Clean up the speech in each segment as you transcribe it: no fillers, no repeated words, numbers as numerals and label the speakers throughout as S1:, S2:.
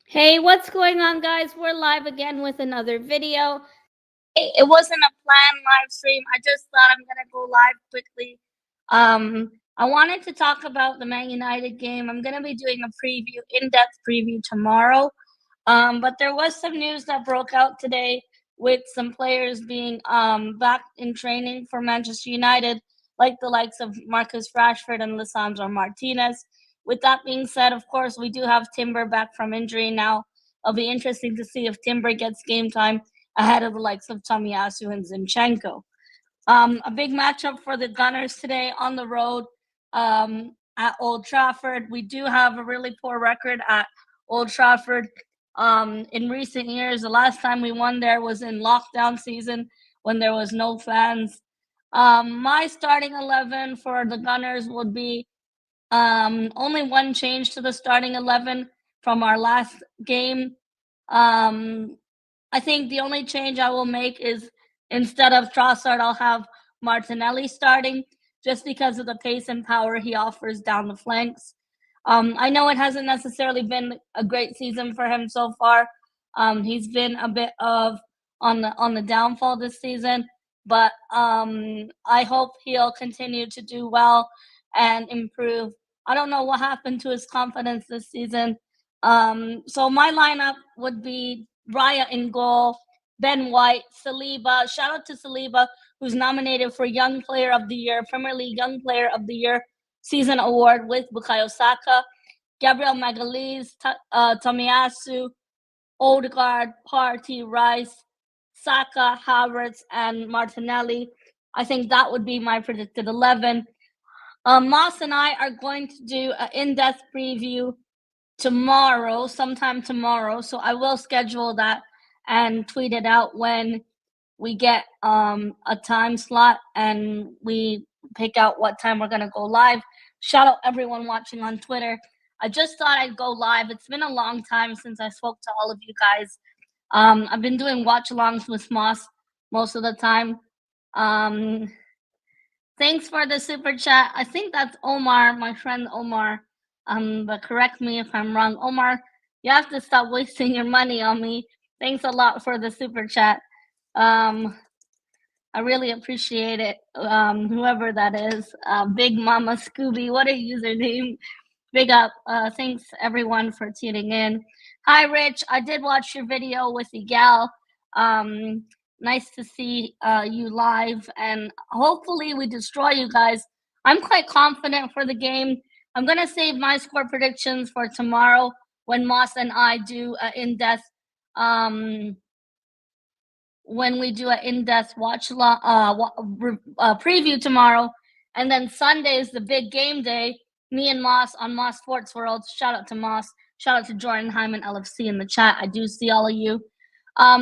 S1: Hey, what's going on, guys? We're live again with another video. It wasn't a planned live stream. I just thought I'm gonna go live quickly. I wanted to talk about the Man United game. I'm gonna be doing a preview, in-depth preview tomorrow. But there was some news that broke out today with some players being back in training for Manchester United, like the likes of Marcus Rashford and Lisandro Martinez. With that being said, of course, we do have Timber back from injury now. It'll be interesting to see if Timber gets game time ahead of the likes of Tomiyasu and Zinchenko. A big matchup for the Gunners today on the road at Old Trafford. We do have a really poor record at Old Trafford. In recent years, the last time we won there was in lockdown season when there was no fans. My starting 11 for the Gunners would be only one change to the starting 11 from our last game. I think the only change I will make is instead of Trossard, I'll have Martinelli starting just because of the pace and power he offers down the flanks. I know it hasn't necessarily been a great season for him so far. He's been a bit of on the downfall this season, but I hope he'll continue to do well and improve. I don't know what happened to his confidence this season. So my lineup would be Raya in goal, Ben White, Saliba. Shout out to Saliba, who's nominated for Young Player of the Year, Premier League Young Player of the Year season award with Bukayo Saka, Gabriel Magalhaes, Tomiyasu, Odegaard, Partey, Rice, Saka, Havertz, and Martinelli. I think that would be my predicted 11. Moss and I are going to do an in-depth preview tomorrow, sometime tomorrow. So I will schedule that and tweet it out when we get a time slot and we pick out what time we're gonna go live. Shout out everyone watching on Twitter. I just thought I'd go live. It's been a long time since I spoke to all of you guys. I've been doing watch-alongs with Moss most of the time. Thanks for the super chat. I think that's Omar, my friend Omar. But correct me if I'm wrong. Omar, you have to stop wasting your money on me. Thanks a lot for the super chat. I really appreciate it. Whoever that is. Big Mama Scooby, what a username. Big up. Thanks everyone for tuning in. Hi, Rich. I did watch your video with the gal. Nice to see you live, and hopefully we destroy you guys. I'm quite confident for the game. I'm going to save my score predictions for tomorrow when Moss and I do an in-depth when we do an in-depth preview tomorrow. And then Sunday is the big game day. Me and Moss on Moss Sports World. Shout out to Moss. Shout out to Jordan Hyman LFC in the chat. I do see all of you.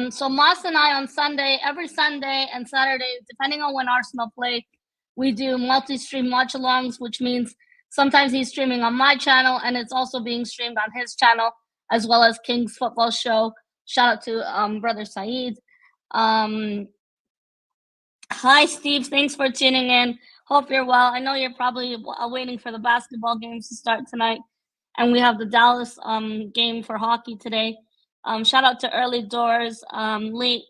S1: So Moss and I on Sunday, every Sunday and Saturday, depending on when Arsenal play, we do multi-stream watch-alongs, which means sometimes he's streaming on my channel and it's also being streamed on his channel, as well as King's Football Show. Shout out to Brother Saeed. Hi, Steve. Thanks for tuning in. Hope you're well. I know you're probably waiting for the basketball games to start tonight, and we have the Dallas game for hockey today. Shout out to Early Doors. Lee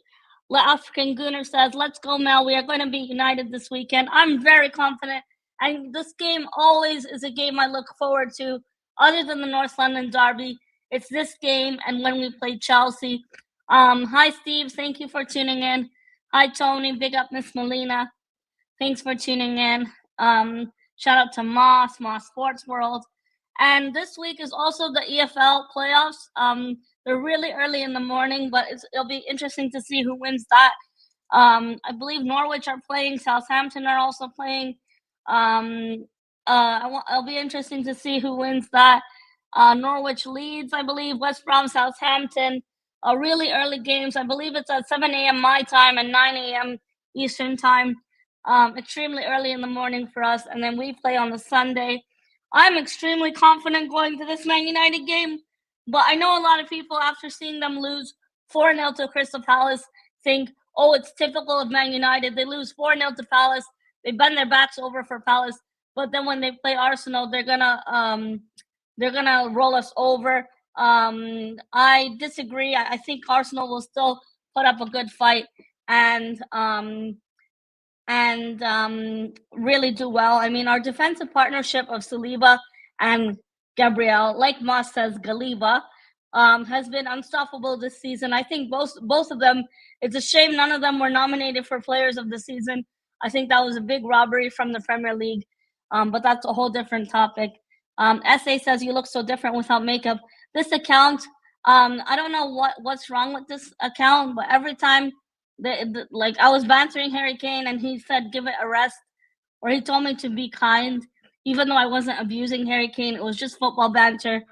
S1: African Gooner says, "Let's go, Mel. We are going to be united this weekend." I'm very confident, and this game always is a game I look forward to. Other than the North London Derby, it's this game and when we play Chelsea. Hi, Steve. Thank you for tuning in. Hi, Tony. Big up, Miss Molina. Thanks for tuning in. Shout out to Moss Sports World. And this week is also the EFL playoffs. They're really early in the morning, but it'll be interesting to see who wins that. I believe Norwich are playing. Southampton are also playing. It'll be interesting to see who wins that. Norwich Leeds, I believe. West Brom, Southampton. Really early games. I believe it's at 7 a.m. my time and 9 a.m. Eastern time. Extremely early in the morning for us. And then we play on the Sunday. I'm extremely confident going to this Man United game. But I know a lot of people, after seeing them lose 4-0 to Crystal Palace, think, oh, it's typical of Man United. They lose 4-0 to Palace. They bend their backs over for Palace. But then when they play Arsenal, they're gonna roll us over. I disagree. I think Arsenal will still put up a good fight and really do well. I mean, our defensive partnership of Saliba and Gabriel, like Moss says, Galiba, has been unstoppable this season. I think both of them. It's a shame none of them were nominated for Players of the Season. I think that was a big robbery from the Premier League, but that's a whole different topic. SA says you look so different without makeup. This account, I don't know what's wrong with this account, but every time like I was bantering Harry Kane and he said give it a rest, or he told me to be kind, even though I wasn't abusing Harry Kane. It was just football banter,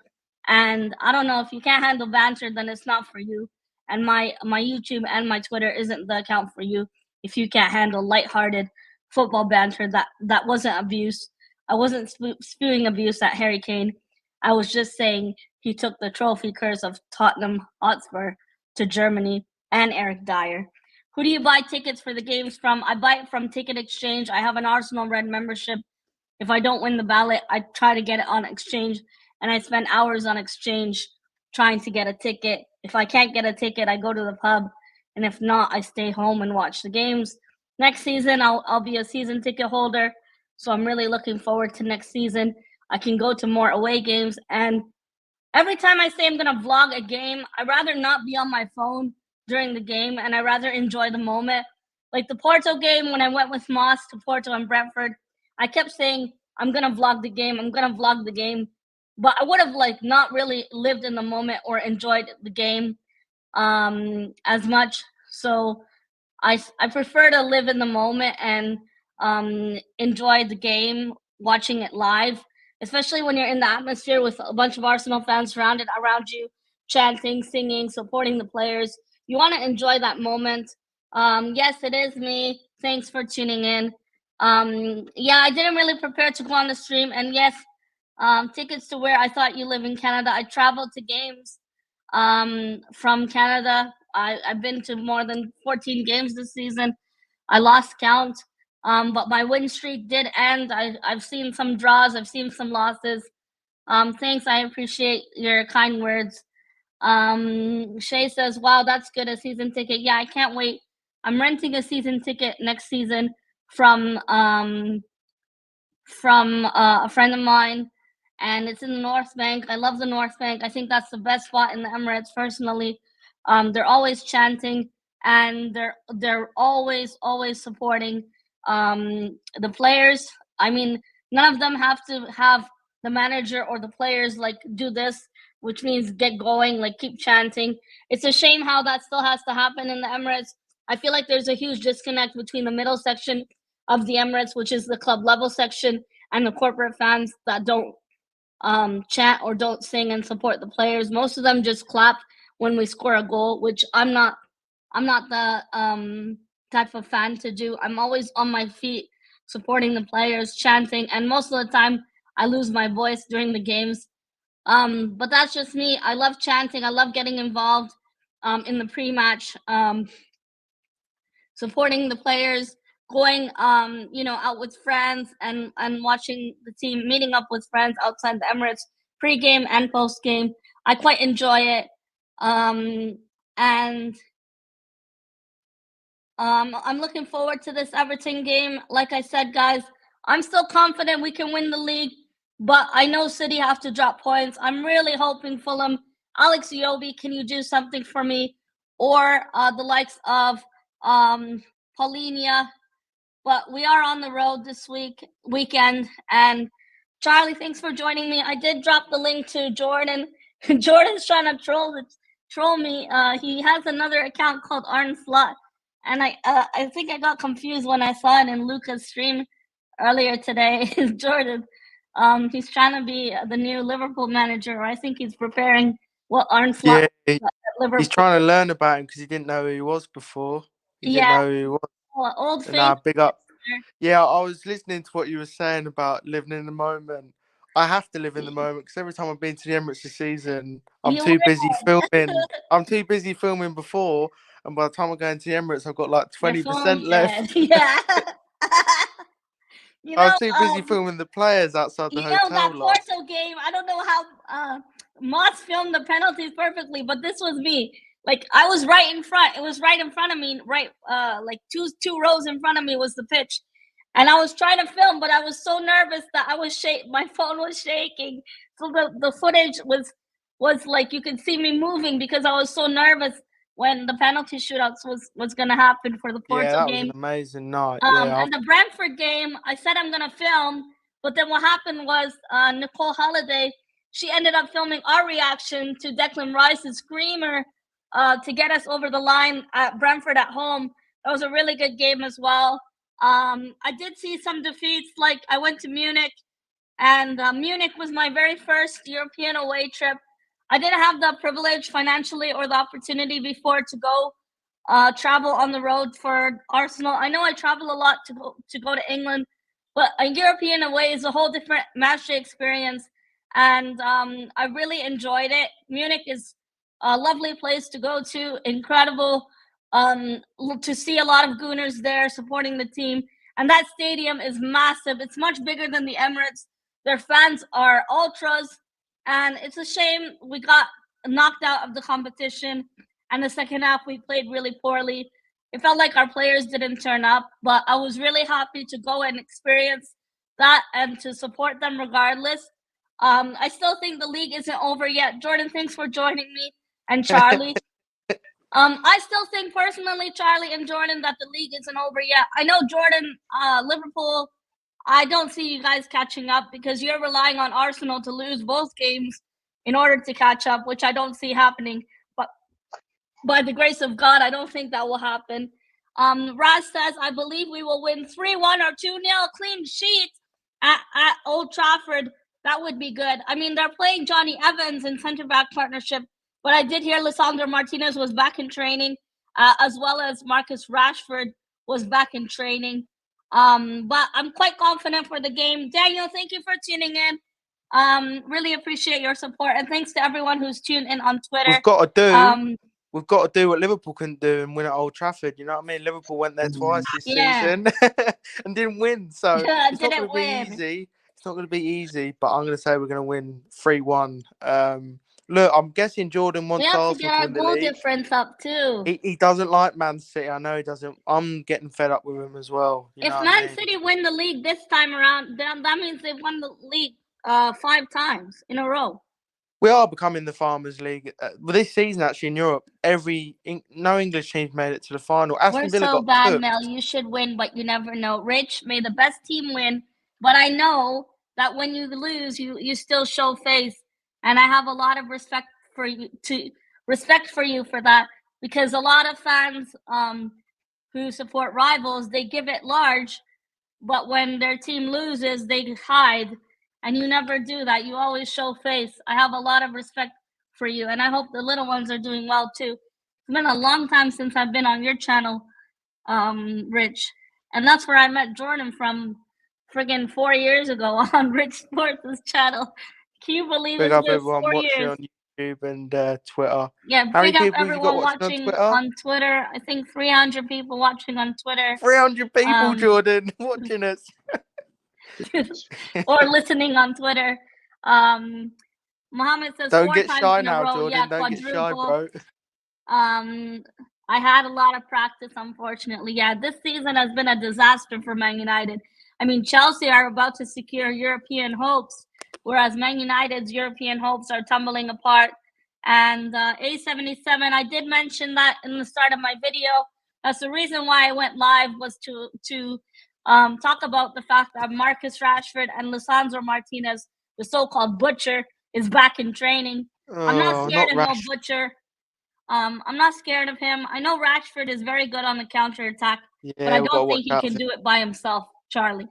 S1: and I don't know, if you can't handle banter, then it's not for you. And my YouTube and my Twitter isn't the account for you if you can't handle lighthearted football banter. That wasn't abuse. I wasn't spewing abuse at Harry Kane. I was just saying he took the trophy curse of Tottenham Hotspur to Germany and Eric Dyer. Who do you buy tickets for the games from? I buy it from Ticket Exchange. I have an Arsenal Red membership. If I don't win the ballot, I try to get it on Exchange, and I spend hours on Exchange trying to get a ticket. If I can't get a ticket, I go to the pub, and if not, I stay home and watch the games. Next season, I'll be a season ticket holder, so I'm really looking forward to next season. I can go to more away games, and every time I say I'm going to vlog a game, I'd rather not be on my phone during the game, and I'd rather enjoy the moment. Like the Porto game, when I went with Moss to Porto and Brentford, I kept saying, I'm going to vlog the game, I'm going to vlog the game. But I would have not really lived in the moment or enjoyed the game as much. So I prefer to live in the moment and enjoy the game, watching it live, especially when you're in the atmosphere with a bunch of Arsenal fans surrounded around you, chanting, singing, supporting the players. You want to enjoy that moment. Yes, it is me. Thanks for tuning in. Yeah, I didn't really prepare to go on the stream. And yes, tickets to where I thought you live in Canada. I traveled to games from Canada. I've been to more than 14 games this season. I lost count, but my win streak did end. I've seen some draws. I've seen some losses. Thanks. I appreciate your kind words. Shay says, wow, that's good. A season ticket. Yeah, I can't wait. I'm renting a season ticket next season from a friend of mine, and it's in the North Bank. I love the North Bank. I think that's the best spot in the Emirates personally. They're always chanting, and they're always supporting the players. I mean, none of them have to have the manager or the players do this, which means get going, keep chanting. It's a shame how that still has to happen in the Emirates. I feel like there's a huge disconnect between the middle section of the Emirates, which is the club level section, and the corporate fans that don't chant or don't sing and support the players. Most of them just clap when we score a goal, which I'm not the type of fan to do. I'm always on my feet supporting the players, chanting, and most of the time I lose my voice during the games. But that's just me. I love chanting. I love getting involved in the pre-match, supporting the players, going out with friends and watching the team, meeting up with friends outside the Emirates, pre-game and post-game. I quite enjoy it. And I'm looking forward to this Everton game. Like I said, guys, I'm still confident we can win the league, but I know City have to drop points. I'm really hoping Fulham, Alex Iwobi, can you do something for me? Or the likes of Paulinia. But we are on the road this weekend. And Charlie, thanks for joining me. I did drop the link to Jordan. Jordan's trying to troll me. He has another account called Arn Slot. And I think I got confused when I saw it in Luca's stream earlier today. Jordan, he's trying to be the new Liverpool manager. Or I think he's preparing what Arn Slot.
S2: Yeah, he's trying to learn about him because he didn't know who he was before. He didn't know who he was.
S1: Well, old face.
S2: Nah, big up. Yeah, I was listening to what you were saying about living in the moment. I have to live in the moment because every time I've been to the Emirates this season, I'm too busy filming. I'm too busy filming before, and by the time I go into the Emirates, I've got like 20% left.
S1: Yeah.
S2: I was too busy filming the players outside the hotel.
S1: That Porto game, I don't know how Moss filmed the penalties perfectly, but this was me. Like I was right in front. It was right in front of me, right like two rows in front of me was the pitch. And I was trying to film, but I was so nervous that I was my phone was shaking. So the footage was like you could see me moving because I was so nervous when the penalty shootouts was gonna happen for the
S2: Yeah,
S1: Porto
S2: that was an
S1: game.
S2: amazing night. Yeah,
S1: And the Brentford game, I said I'm gonna film, but then what happened was Nicole Holiday, she ended up filming our reaction to Declan Rice's screamer to get us over the line at Brentford at home. That was a really good game as well. I did see some defeats, like I went to Munich, and Munich was my very first European away trip. I didn't have the privilege financially or the opportunity before to go travel on the road for Arsenal. I know I travel a lot to go to England, but a European away is a whole different match day experience, and I really enjoyed it. Munich is a lovely place to go to. Incredible to see a lot of Gooners there supporting the team, and that stadium is massive. It's much bigger than the Emirates. Their fans are ultras, and it's a shame we got knocked out of the competition. And the second half, we played really poorly. It felt like our players didn't turn up, but I was really happy to go and experience that and to support them regardless. I still think the league isn't over yet. Jordan, thanks for joining me, and Charlie. I still think personally, Charlie and Jordan, that the league isn't over yet. I know Jordan, Liverpool, I don't see you guys catching up because you're relying on Arsenal to lose both games in order to catch up, which I don't see happening. But by the grace of God, I don't think that will happen. Raz says, I believe we will win 3-1 or 2-0, clean sheet at Old Trafford. That would be good. I mean, they're playing Johnny Evans in center-back partnership, but I did hear Lisandro Martinez was back in training, as well as Marcus Rashford was back in training. But I'm quite confident for the game. Daniel, thank you for tuning in. Really appreciate your support, and thanks to everyone who's tuned in on Twitter.
S2: We've got to do what Liverpool couldn't do and win at Old Trafford. You know what I mean? Liverpool went there twice this season and didn't win. So it's not going to be easy. It's not going to be easy, but I'm going to say we're going to win 3-1. Look, I'm guessing Jordan wants Arsenal to win the league.
S1: We have to get our goal difference up too.
S2: He doesn't like Man City. I know he doesn't. I'm getting fed up with him as well.
S1: If Man City win the league this time around, then that means they've won the league 5 times in a row.
S2: We are becoming the Farmers League. This season, actually, in Europe, no English teams made it to the final.
S1: Aston Villa got bad, cooked. Mel. You should win, but you never know. Rich, may the best team win, but I know that when you lose, you still show face, and I have a lot of respect for you for that, because a lot of fans who support rivals, they give it large, but when their team loses, they hide. And you never do that. You always show face. I have a lot of respect for you, and I hope the little ones are doing well too. It's been a long time since I've been on your channel, Rich, and that's where I met Jordan from, friggin' 4 years ago on Rich Sports' channel. Can you believe
S2: it's been 4 years? On YouTube and Twitter.
S1: Yeah, how big up everyone watching on Twitter. I think 300 people watching on Twitter.
S2: 300 people, Jordan, watching us.
S1: Or listening on Twitter. Mohammed says
S2: don't
S1: 4
S2: get
S1: times
S2: shy
S1: in
S2: now,
S1: a row.
S2: Jordan.
S1: Yeah,
S2: don't get shy, bro.
S1: I had a lot of practice, unfortunately. Yeah, this season has been a disaster for Man United. I mean, Chelsea are about to secure European hopes, whereas Man United's European hopes are tumbling apart. And A77, I did mention that in the start of my video. That's the reason why I went live, was to talk about the fact that Marcus Rashford and Lisandro Martinez, the so-called Butcher, is back in training. I'm not scared of no Butcher. I'm not scared of him. I know Rashford is very good on the counter-attack, but I don't think he can do it by himself, Charlie.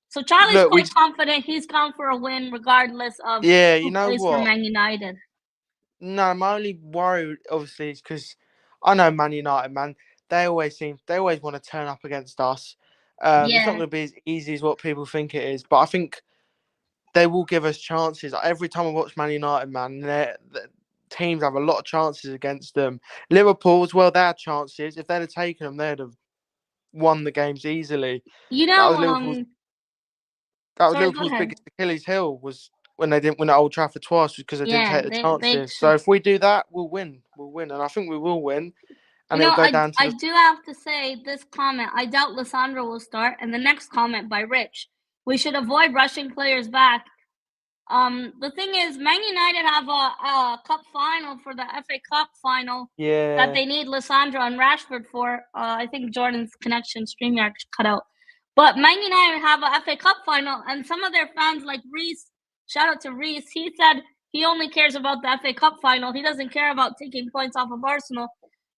S1: So Charlie's quite confident. He's gone for a win regardless of who plays for Man United.
S2: No, my only worry, obviously, is because I know Man United, man. They always want to turn up against us. It's not going to be as easy as what people think it is, but I think they will give us chances. Every time I watch Man United, man, the teams have a lot of chances against them. Liverpool as well, they had chances. If they'd have taken them, they'd have won the games easily.
S1: You know,
S2: that was Liverpool's biggest Achilles heel, was when they didn't win at Old Trafford twice because they didn't
S1: Yeah,
S2: take the
S1: they
S2: chances. So
S1: should.
S2: if we do that, we'll win. We'll win, and I think we will win. And it'll go down to
S1: I do have to say this comment. I doubt Lissandra will start. And the next comment by Rich. We should avoid rushing players back. The thing is, Man United have a cup final for the FA Cup final that they need Lissandra and Rashford for. I think Jordan's connection StreamYard cut out. But Man United have a FA Cup final, and some of their fans, like Reese, shout out to Reese, he said he only cares about the FA Cup final. He doesn't care about taking points off of Arsenal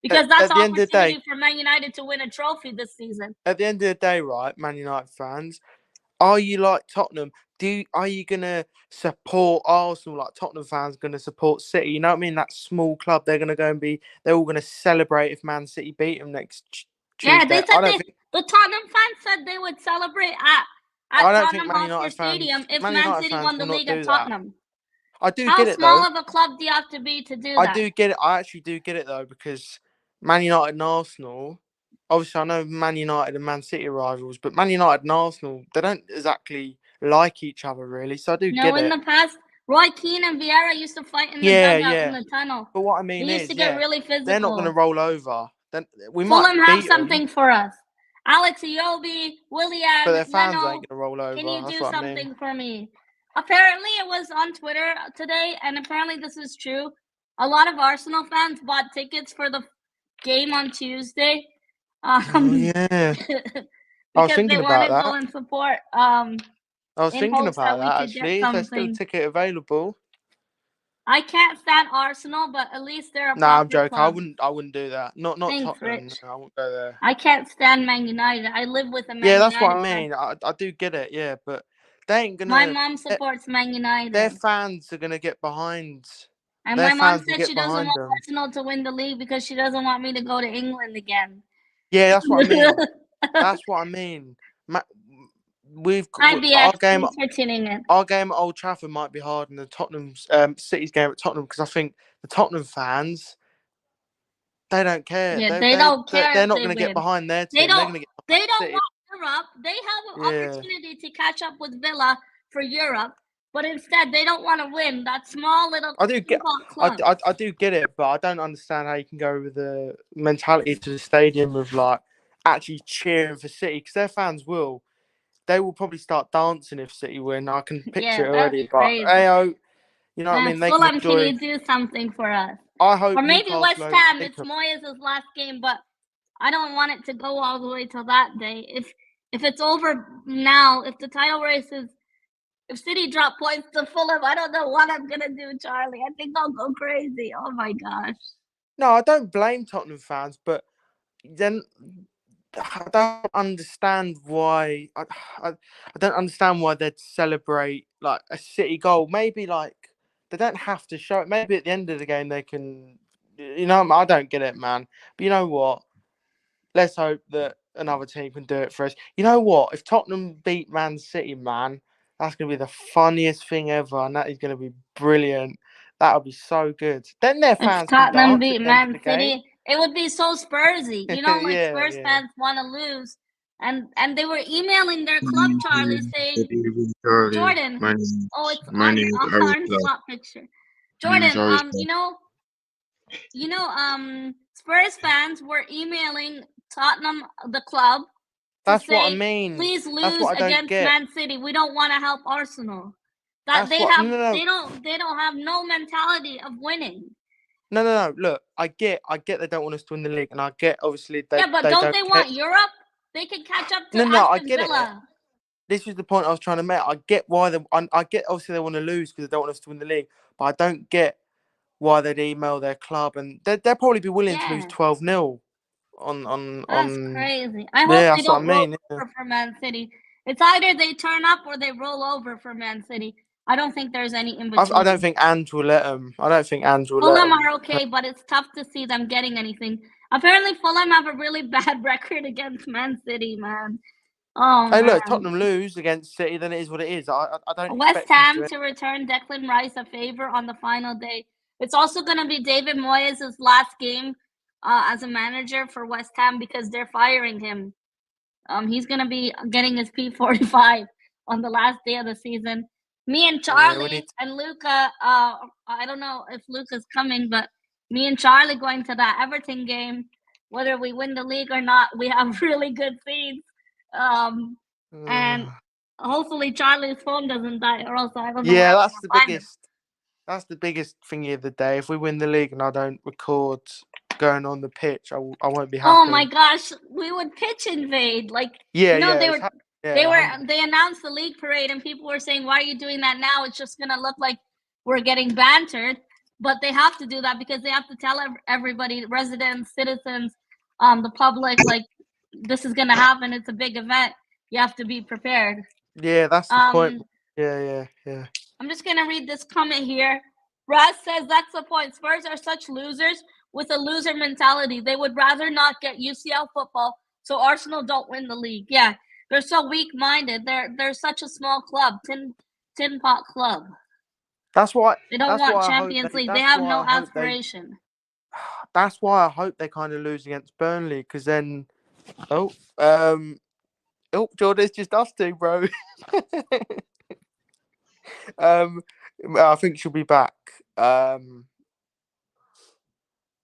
S1: because that's
S2: at
S1: an
S2: the end of the day,
S1: opportunity for Man United to win a trophy this season.
S2: At the end of the day, right, Man United fans, are you like Tottenham? Are you gonna support Arsenal like Tottenham fans gonna support City? You know what I mean? That small club, they're all gonna celebrate if Man City beat them next
S1: Yeah,
S2: Tuesday.
S1: they said the Tottenham fans said they would celebrate at Tottenham Hotspur Stadium if Man City won the
S2: will not
S1: league at
S2: do that.
S1: Tottenham.
S2: I do
S1: How
S2: get it though.
S1: small of a club do you have to be to do that?
S2: I do get it. I actually do get it though because Man United and Arsenal. Obviously, I know Man United and Man City are rivals, but Man United and Arsenal, they don't exactly like each other really. So I do
S1: No,
S2: get
S1: in
S2: it.
S1: the past, Roy Keane and Vieira used to fight in the dugout in the tunnel.
S2: But what I
S1: They
S2: mean
S1: used
S2: is,
S1: to get really physical.
S2: they're not going to roll over. Then we
S1: Fulham
S2: might
S1: have
S2: beat them,
S1: something for us. Alex Iwobi, Willian,
S2: but their fans
S1: Leno,
S2: ain't going to roll over.
S1: can you
S2: That's
S1: do
S2: what
S1: something
S2: I mean.
S1: for me? Apparently, it was on Twitter today, and apparently this is true. A lot of Arsenal fans bought tickets for the game on Tuesday.
S2: Oh yeah, I was
S1: Because
S2: thinking
S1: they want
S2: about
S1: to go
S2: that.
S1: and support.
S2: I was
S1: In
S2: thinking
S1: hopes that
S2: about
S1: we
S2: that
S1: could get
S2: actually. Is there still a
S1: something.
S2: ticket available?
S1: I can't stand Arsenal, but at least they're a
S2: Nah, I'm
S1: proper
S2: joking.
S1: club.
S2: I wouldn't do that. Not
S1: Thanks,
S2: Tottenham.
S1: Rich.
S2: No, I won't go there.
S1: I can't stand Man United. I live with a Man
S2: Yeah,
S1: United
S2: that's what I
S1: fan.
S2: mean. I do get it. Yeah, but they ain't
S1: My
S2: gonna.
S1: mom supports Man United.
S2: Their fans are gonna get behind.
S1: And
S2: Their
S1: my mom
S2: fans will
S1: said
S2: get
S1: she doesn't
S2: behind
S1: want
S2: them.
S1: Arsenal to win the league because she doesn't want me to go to England again.
S2: Yeah, that's what I mean. That's what I mean. We've
S1: Hi,
S2: our
S1: BX.
S2: game.
S1: Thanks for tuning in.
S2: Our game at Old Trafford might be harder than the Tottenham's City's game at Tottenham because I think the Tottenham fans they don't care.
S1: Yeah, they don't care
S2: They're
S1: if
S2: not
S1: they
S2: going to get
S1: win.
S2: behind their
S1: They
S2: team. They're
S1: don't.
S2: going to get
S1: They
S2: behind
S1: don't
S2: City.
S1: want Europe. They have an
S2: Yeah.
S1: opportunity to catch up with Villa for Europe, but instead they don't want to win. That small little
S2: I do get.
S1: club.
S2: I do get it, but I don't understand how you can go with the mentality to the stadium of like actually cheering for City because their fans will. They will probably start dancing if City win. I can picture
S1: Yeah,
S2: it
S1: that's
S2: already. But
S1: crazy.
S2: hey, you know what I mean? They can
S1: Fulham, can
S2: enjoy.
S1: you do something for us?
S2: I hope
S1: Or maybe West
S2: Newcastle
S1: Ham.
S2: overtake
S1: It's
S2: them.
S1: Moyes' last game, but I don't want it to go all the way till that day. If it's over now, if the title race is, if City drop points to Fulham, I don't know what I'm gonna do, Charlie. I think I'll go crazy. Oh my gosh.
S2: No, I don't blame Tottenham fans, but then I don't understand why. I don't understand why they'd celebrate like a City goal. Maybe like they don't have to show it. Maybe at the end of the game they can. You know, I don't get it, man. But you know what? Let's hope that another team can do it for us. You know what? If Tottenham beat Man City, man, that's gonna be the funniest thing ever, and that is gonna be brilliant. That would be so good. Then their
S1: If
S2: fans can
S1: Tottenham
S2: dance at
S1: beat
S2: the end of the
S1: Man
S2: game.
S1: City, it would be so Spursy. You know, like
S2: Yeah,
S1: Spurs
S2: yeah.
S1: fans want to lose. And they were emailing their club, Charlie, saying,
S3: Good evening, Charlie.
S1: Jordan, oh, it's
S3: My name is
S1: on our
S3: Aristotle.
S1: spot picture.
S3: My name is
S1: Jordan,
S3: Aristotle.
S1: Spurs fans were emailing Tottenham, the club, to
S2: That's
S1: say,
S2: what I mean.
S1: please
S2: That's
S1: lose
S2: what I don't
S1: against
S2: get.
S1: Man City. We don't want to help Arsenal. That
S2: That's
S1: they
S2: what.
S1: have,
S2: No.
S1: they don't have no mentality of winning.
S2: No. Look, I get they don't want us to win the league, and I get obviously
S1: Yeah, but
S2: they
S1: don't
S2: don't
S1: they
S2: care.
S1: want Europe? They can catch up to
S2: No, I
S1: Aston
S2: get it.
S1: Villa.
S2: This is the point I was trying to make. I get why I get obviously they want to lose because they don't want us to win the league, but I don't get why they'd email their club and they'll probably be willing to lose
S1: Yeah.
S2: 12-0 on.
S1: That's crazy. I hope
S2: Yeah,
S1: they
S2: that's what I
S1: don't roll
S2: mean. Yeah.
S1: over for Man City. It's either they turn up or they roll over for Man City. I don't think there's any in between.
S2: I don't think Ange will let them. I don't think Ange will
S1: Fulham
S2: let them.
S1: are okay, but it's tough to see them getting anything. Apparently, Fulham have a really bad record against Man City, man. Oh,
S2: Hey,
S1: man.
S2: look, Tottenham lose against City, then it is what it is. I don't
S1: West
S2: expect them
S1: Ham to return Declan Rice a favor on the final day. It's also going to be David Moyes' last game as a manager for West Ham because they're firing him. He's going to be getting his P45 on the last day of the season. Me and Charlie and Luca, I don't know if Luca's coming, but me and Charlie going to that Everton game, whether we win the league or not, we have really good seats. And hopefully Charlie's phone doesn't die, or else I don't know.
S2: Yeah, that's the biggest. That's the biggest thingy of the day. If we win the league and I don't record going on the pitch, I won't be happy.
S1: Oh my gosh, we would pitch invade. Like,
S2: yeah,
S1: you know,
S2: yeah,
S1: they announced the league parade and people were saying, why are you doing that now? It's just gonna look like we're getting bantered. But they have to do that because they have to tell everybody, residents, citizens, the public, like, this is gonna happen. It's a big event. You have to be prepared.
S2: Yeah, that's the point. Yeah.
S1: I'm just gonna read this comment here. Raz says that's the point. Spurs are such losers with a loser mentality. They would rather not get UCL football so Arsenal don't win the league. Yeah, they're so weak-minded. They're such a small club, tin pot club.
S2: That's why
S1: they don't want Champions League. They have no aspiration.
S2: That's why I hope they kind of lose against Burnley, because then, Jordan's just us two, bro. I think she'll be back.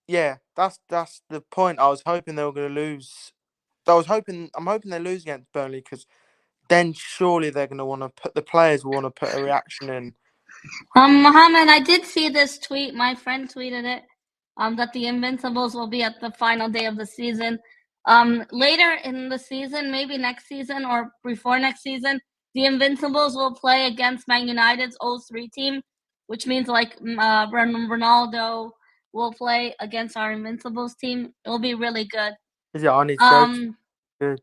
S2: Yeah, that's the point. I was hoping they were going to lose. I'm hoping they lose against Burnley, because then surely they're going to want to the players will want to put a reaction in.
S1: Mohammed, I did see this tweet. My friend tweeted it. That the Invincibles will be at the final day of the season. Later in the season, maybe next season or before next season, the Invincibles will play against Man United's 03 team, which means like Ronaldo will play against our Invincibles team. It'll be really good.
S2: Yeah, I need to go. Good.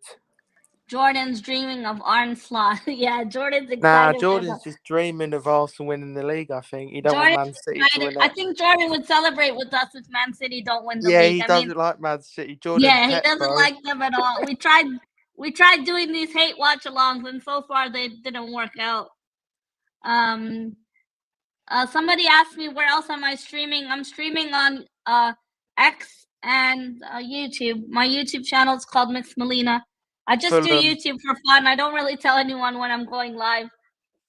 S1: Jordan's dreaming of Arne Slot. Yeah, Jordan's excited.
S2: Nah, Jordan's just dreaming of Arsenal winning the league, I think. He don't want Man City to win it.
S1: I think Jordan would celebrate with us if Man City don't win the league.
S2: Yeah, he doesn't like Man City. Jordan,
S1: he doesn't like them at all. We tried doing these hate watch-alongs, and so far they didn't work out. Somebody asked me, where else am I streaming? I'm streaming on X and YouTube. My YouTube channel is called Miss Melina. I just do YouTube for fun. I don't really tell anyone when I'm going live.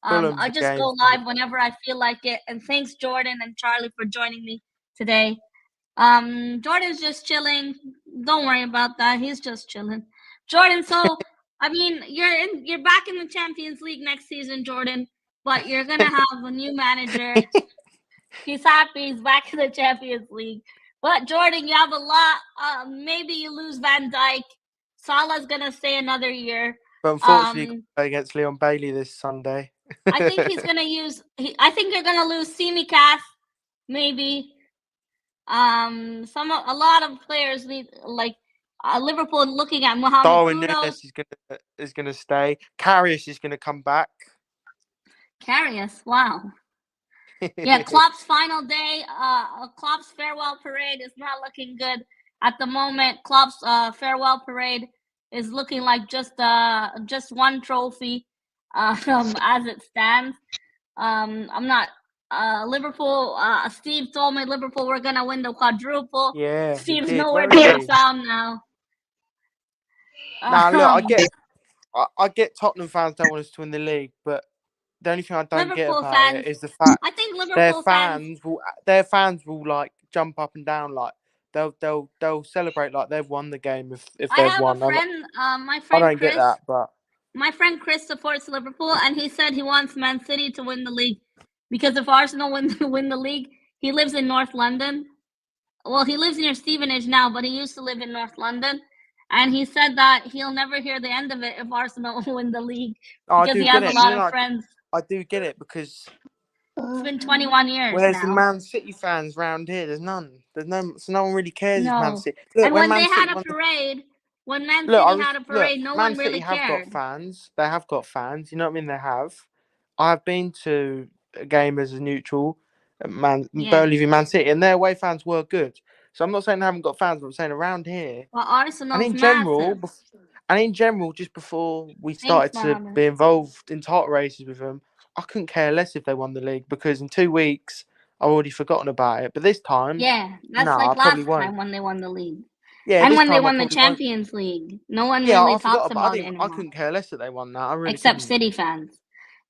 S1: I just go live whenever I feel like it. And thanks, Jordan and Charlie, for joining me today. Jordan's just chilling. Don't worry about that. He's just chilling. Jordan, so I mean, you're back in the Champions League next season, Jordan, but you're gonna have a new manager. He's happy. He's back in the Champions League. But Jordan, you have a lot. Maybe you lose Van Dijk. Salah's gonna stay another year.
S2: But unfortunately, against Leon Bailey this Sunday.
S1: I think he's gonna I think you're gonna lose Simicast, maybe. A lot of players need, like Liverpool looking at Mohamed
S2: Darwin Núñez is gonna stay. Karius is gonna come back.
S1: Karius, wow. Yeah, Klopp's final day. Klopp's farewell parade is not looking good at the moment. Klopp's farewell parade is looking like just one trophy, as it stands. I'm not. Liverpool. Steve told me Liverpool were gonna win the quadruple.
S2: Yeah,
S1: Steve's nowhere to be found now.
S2: Now look, I get Tottenham fans don't want us to win the league, but the only thing I don't
S1: Liverpool
S2: get about
S1: fans,
S2: it is the fact
S1: I think Liverpool
S2: their fans will like jump up and down, like they'll celebrate like they've won the game if they've won.
S1: My friend
S2: I don't
S1: Chris,
S2: get that, but
S1: my friend Chris supports Liverpool, and he said he wants Man City to win the league because if Arsenal win the league, he lives in North London. Well, he lives near Stevenage now, but he used to live in North London. And he said that he'll never hear the end of it if Arsenal win the league because he has a lot of friends.
S2: I do get it because
S1: it's been 21 years.
S2: Well, there's
S1: now.
S2: the Man City fans round here. There's none. So no one really cares.
S1: No.
S2: If Man City. Look,
S1: and when they had a parade, when Man City had a parade, no one really cared.
S2: Man City have got fans. They have got fans. You know what I mean? They have. I've been to a game as a neutral, Burnley v Man City, and their away fans were good. So I'm not saying they haven't got fans, but I'm saying around here.
S1: Well, Arsenal's
S2: and in general, just before we started to be involved in title races with them, I couldn't care less if they won the league because in 2 weeks I've already forgotten about it. But this time,
S1: that's like last time when they won the league.
S2: Yeah,
S1: and when they won the Champions League, no one really talks about it anymore.
S2: I couldn't care less that they won that. I really
S1: except
S2: couldn't.
S1: City fans.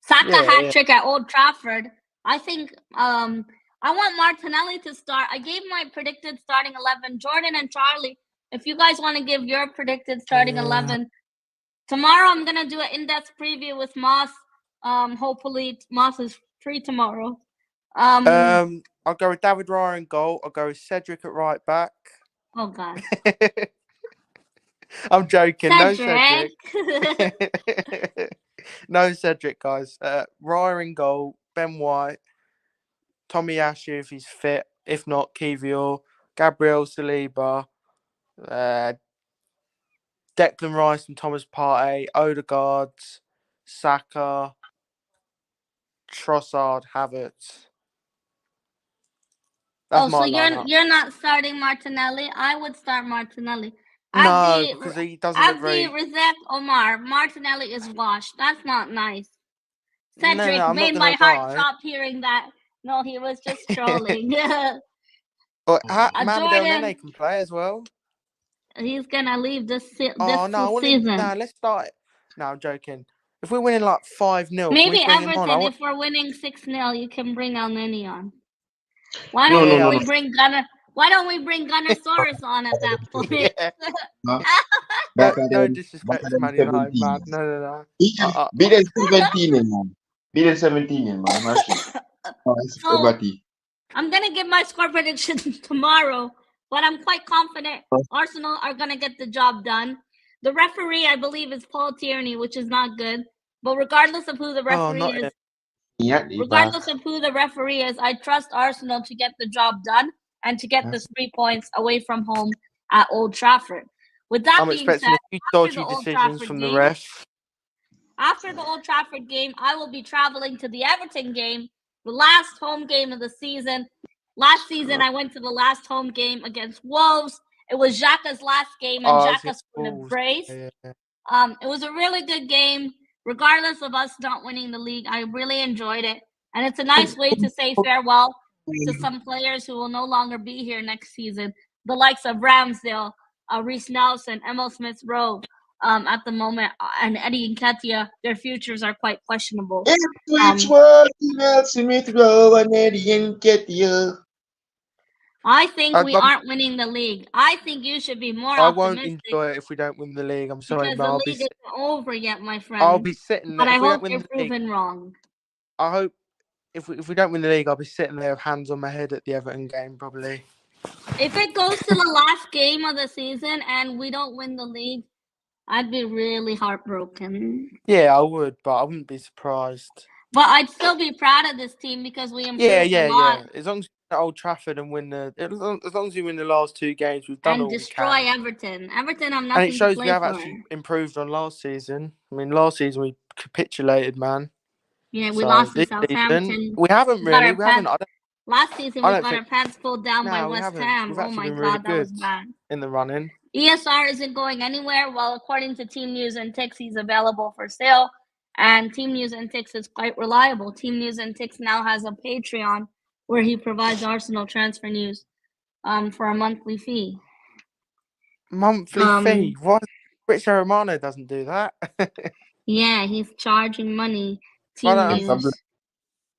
S1: Saka hat trick at Old Trafford. I think I want Martinelli to start. I gave my predicted starting 11. Jordan and Charlie, if you guys want to give your predicted starting 11, tomorrow I'm gonna do an in-depth preview with Moss. Hopefully Moss is free tomorrow.
S2: I'll go with David Raya in goal. I'll go with Cedric at right back.
S1: Oh God.
S2: I'm joking.
S1: Cedric.
S2: No Cedric. No Cedric, guys. Raya in goal. Ben White. Tommy Ashley if he's fit. If not, Kivior. Gabriel Saliba. Declan Rice and Thomas Partey. Odegaard. Saka. Trossard. Havertz. That's
S1: so
S2: my lineup.
S1: you're not starting Martinelli? I would start Martinelli.
S2: No, because he doesn't look very...
S1: Razak Omar, Martinelli is washed. That's not nice. Cedric
S2: no,
S1: made my heart stop hearing that. No, he was just trolling.
S2: Mamadou Nene can play as well.
S1: He's gonna leave this season.
S2: Let's start it. No, I'm joking. If we're winning like 5-0,
S1: maybe Everton. If we're winning 6-0, you can bring El Nini on. Why don't we bring Gunner? Why don't we bring Gunnersaurus on at that point?
S2: No disrespect to Man United, man. No.
S3: Be the 17, man. Be the 17, man.
S1: So, I'm gonna give my score prediction tomorrow, but I'm quite confident Arsenal are gonna get the job done. The referee, I believe, is Paul Tierney, which is not good. But regardless of who the referee is, I trust Arsenal to get the job done and to get the 3 points away from home at Old Trafford. With that being said,
S2: a few dodgy decisions from the ref.
S1: After the Old Trafford game, I will be traveling to the Everton game, the last home game of the season. Last season, I went to the last home game against Wolves. It was Xhaka's last game, and Xhaka scored a brace. It was a really good game. Regardless of us not winning the league, I really enjoyed it. And it's a nice way to say farewell to some players who will no longer be here next season. The likes of Ramsdale, Reece Nelson, Emil Smith-Rowe at the moment, and Eddie Nketiah. Their futures are quite questionable.
S3: Smith-Rowe and Eddie Nketiah.
S1: I think we aren't winning the league. I think you should be more optimistic.
S2: I won't enjoy it if we don't win the league. I'm sorry,
S1: because the league isn't over yet, my friend.
S2: I'll be sitting there.
S1: But I hope you're proven wrong.
S2: I hope if we don't win the league, I'll be sitting there with hands on my head at the Everton game, probably.
S1: If it goes to the last game of the season and we don't win the league, I'd be really heartbroken.
S2: Yeah, I would, but I wouldn't be surprised.
S1: But I'd still be proud of this team because we improved a lot.
S2: Yeah. As long as we at Old Trafford and win as long as we win the last 2 games, we've done all we can.
S1: And destroy Everton. Everton, I'm nothing to play for.
S2: And it shows we have actually improved on last season. I mean, last season we capitulated, man.
S1: Yeah, we lost to Southampton.
S2: We haven't really.
S1: Last season, we got our pants pulled down by West Ham. Oh my God, that was bad.
S2: In the running.
S1: ESR isn't going anywhere. Well, according to Team News and Ticks, he's available for sale. And Team News and Ticks is quite reliable. Team News and Ticks now has a Patreon where he provides Arsenal transfer news for a monthly fee.
S2: Monthly fee? Why? Richard Romano doesn't do that.
S1: Yeah, he's charging money. Team News.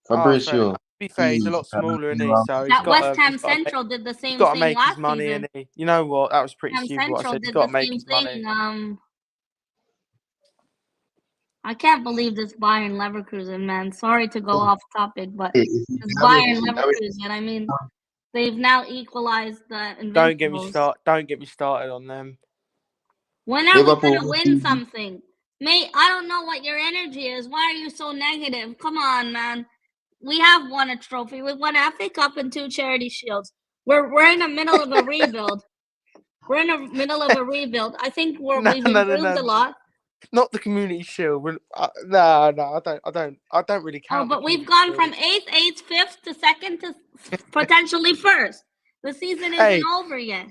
S3: Fabrizio.
S2: To be fair, he's a lot smaller, isn't he? So
S1: that West Ham Central did the same thing
S2: make
S1: last
S2: his money,
S1: season.
S2: You know what? That was pretty stupid.
S1: Central
S2: What I said.
S1: Did
S2: He's got
S1: the
S2: to make
S1: same
S2: his
S1: thing.
S2: money.
S1: I can't believe this Bayern Leverkusen, man. Sorry to go off topic, but this Bayern Leverkusen, I mean, they've now equalized the Invincibles.
S2: Don't get me started on them.
S1: When are we going to win something? Mate, I don't know what your energy is. Why are you so negative? Come on, man. We have won a trophy. We won an FA Cup and 2 Charity Shields. We're in the middle of a rebuild. I think we've improved a lot.
S2: Not the Community Shield. No, I don't really count.
S1: Oh, but we've gone from 8th, 5th to 2nd to potentially 1st. The season isn't over yet.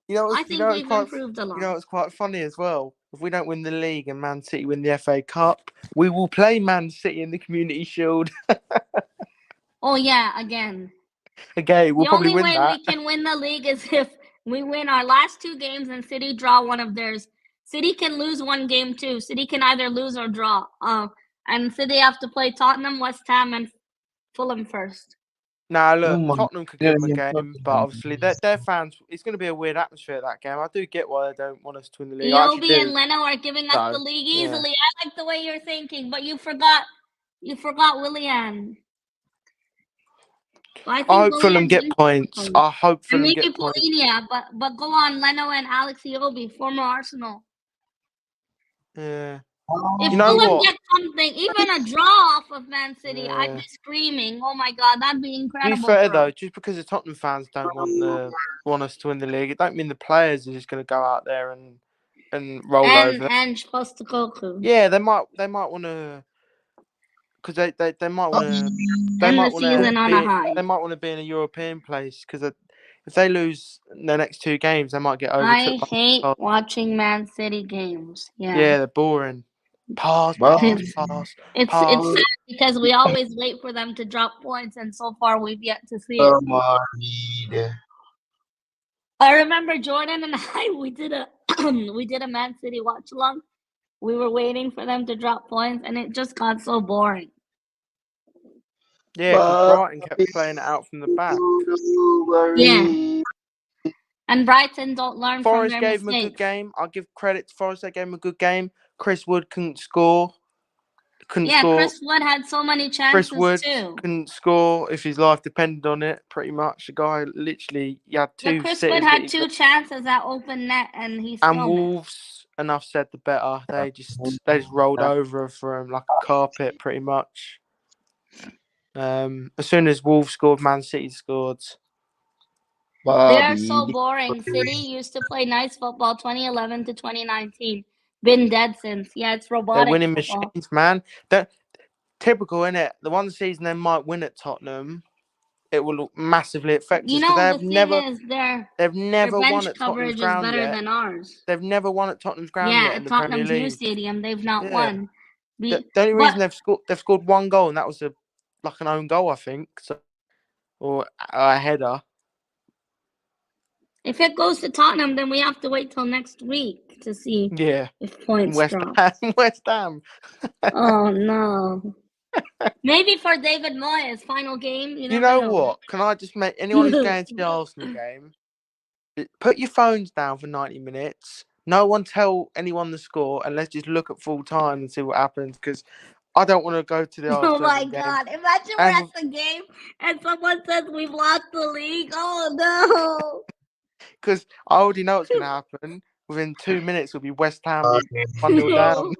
S1: I think we've improved a lot.
S2: You know, it's quite funny as well. If we don't win the league and Man City win the FA Cup, we will play Man City in the Community Shield.
S1: Oh yeah, again.
S2: Okay, we'll probably win that.
S1: The only way we can win the league is if we win our last 2 games and City draw one of theirs. City can lose 1 game too. City can either lose or draw. And City have to play Tottenham, West Ham, and Fulham first.
S2: Now,
S3: No,
S2: look,
S3: man.
S2: Tottenham could
S3: Yeah,
S2: give them a
S3: yeah,
S2: game, but obviously their fans. It's going to be a weird atmosphere at that game. I do get why they don't want us to win the league. I actually
S1: Iobi and
S2: do.
S1: Leno are giving us the
S2: So,
S1: league
S2: yeah.
S1: easily. I like the way you're thinking, but you forgot Willian. Well,
S2: I hope Fulham get points. I hope
S1: And
S2: Fulham
S1: maybe
S2: get points.
S1: Polinia, but go on, Leno and Alex Iobi, former Arsenal.
S2: Yeah.
S1: If
S2: You know
S1: Fulham
S2: what?
S1: get something, even a draw off of Man City, I'd
S2: Yeah.
S1: be screaming. Oh my god, that'd be
S2: To
S1: incredible.
S2: be fair
S1: for
S2: though,
S1: us.
S2: just because the Tottenham fans don't want us to win the league, it don't mean the players are just going to go out there and roll over.
S1: And Postecoglou.
S2: Yeah, they might want to, because they might want to
S1: End the season on a high.
S2: they might want to be in a European place, because if they lose the next 2 games, they might get
S1: I
S2: overtook.
S1: hate watching Man City games.
S2: Yeah, they're boring. Pass.
S1: It's sad because we always wait for them to drop points, and so far we've yet to see it. I remember Jordan and I we did a Man City watch along. We were waiting for them to drop points, and it just got so boring.
S2: Yeah, because Brighton kept playing it out from the back.
S1: Yeah. And Brighton don't learn
S2: Forest
S1: from their
S2: gave him a good
S1: mistakes.
S2: game. I'll give credit to Forest. They gave him a good game. Chris Wood couldn't score.
S1: Chris Wood had so many chances
S2: Chris Wood
S1: too.
S2: couldn't score if his life depended on it. Pretty much, the guy literally had 2
S1: Chris
S2: sitters
S1: Wood had 2 chances at open net, and he still
S2: and Wolves. Enough said, the better. They just rolled over for him like a carpet, pretty much. As soon as Wolves scored, Man City scored.
S1: They are so boring. City used to play nice football 2011 to 2019. Been dead since. Yeah, it's robotic.
S2: They're winning
S1: football.
S2: machines, man. They're typical, innit? The one season they might win at Tottenham, it will massively affect us, because they've never won at Tottenham's ground yet.
S1: Than ours.
S2: They've never won at Tottenham's ground yet in the
S1: Tottenham's
S2: Premier
S1: new
S2: League.
S1: stadium, they've not won.
S2: The only reason they've scored 1 goal, and that was an own goal, I think, or a header.
S1: If it goes to Tottenham, then we have to wait till next week to see if points drop.
S2: West Ham.
S1: Oh no. Maybe for David Moyes' final game.
S2: You know what? Can I just make anyone who's going to the Arsenal game, put your phones down for 90 minutes. No one tell anyone the score, and let's just look at full time and see what happens, because I don't want to go to the Arsenal game.
S1: Oh my god. Imagine we're at the game and someone says we've lost the league. Oh no.
S2: Because I already know what's going to happen. Within 2 minutes, it'll be West Ham 1-0 down.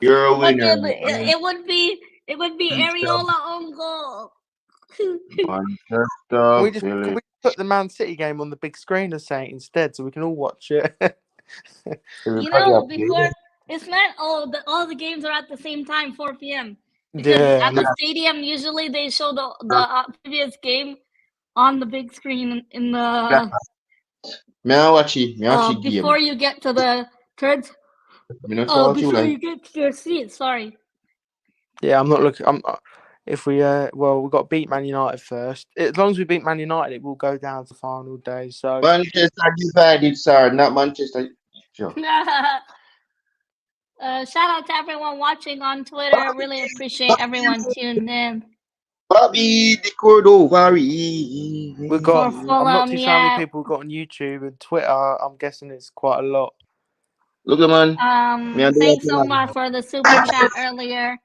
S3: You're a winner.
S1: It would be Areola on goal.
S2: Can we put the Man City game on the big screen or something instead, so we can all watch it?
S1: Before it's not all the games are at the same time, 4 p.m. Because at the stadium, usually they show the previous game on the big screen in the. Before you get to the third. Before you get to your seat. Sorry.
S2: Yeah, I'm not looking. If we we've got to beat Man United first. As long as we beat Man United, it will go down to the final day. So
S3: Manchester divided, sir, not Manchester. Sure.
S1: Shout out to everyone watching on Twitter. I really appreciate everyone tuned in.
S3: Bobby the Cordova.
S2: We've got. I'm not too sure how many people we've got on YouTube and Twitter. I'm guessing it's quite a lot.
S3: Look, man.
S1: Thanks so much for the super chat earlier.